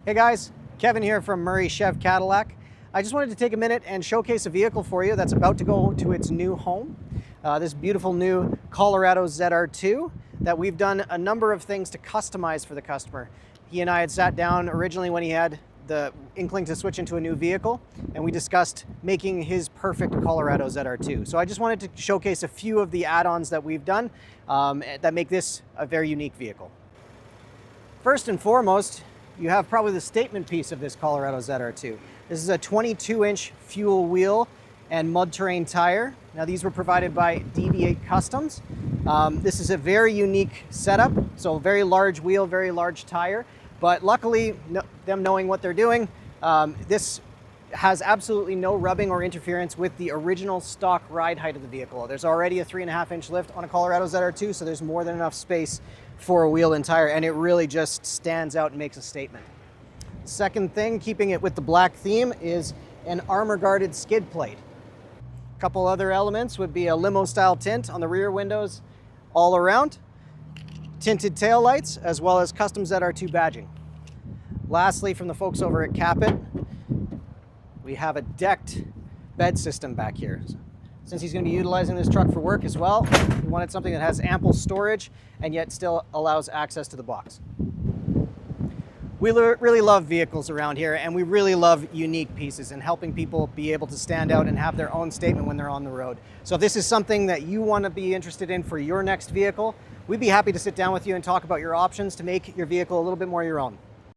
Hey guys, Kevin here from Murray Chev Cadillac. I just wanted to take a minute and showcase a vehicle for you that's about to go to its new home. This beautiful new Colorado ZR2 that we've done a number of things to customize for the customer. He and I had sat down originally when he had the inkling to switch into a new vehicle, and we discussed making his perfect Colorado ZR2. So I just wanted to showcase a few of the add-ons that we've done that make this a very unique vehicle. First and foremost, you have probably the statement piece of this Colorado ZR2. This is a 22-inch fuel wheel and mud terrain tire. Now these were provided by DV8 Customs. This is a very unique setup, so very large wheel, very large tire, but luckily, them knowing what they're doing, this has absolutely no rubbing or interference with the original stock ride height of the vehicle. There's already a 3.5-inch lift on a Colorado ZR2, so there's more than enough space for a wheel and tire, and it really just stands out and makes a statement. Second thing, keeping it with the black theme, is an armor-guarded skid plate. A couple other elements would be a limo-style tint on the rear windows all around, tinted taillights, as well as custom ZR2 badging. Lastly, from the folks over at Capit, we have a decked bed system back here. Since he's going to be utilizing this truck for work as well, we wanted something that has ample storage and yet still allows access to the box. We really love vehicles around here, and we really love unique pieces and helping people be able to stand out and have their own statement when they're on the road. So if this is something that you want to be interested in for your next vehicle, we'd be happy to sit down with you and talk about your options to make your vehicle a little bit more your own.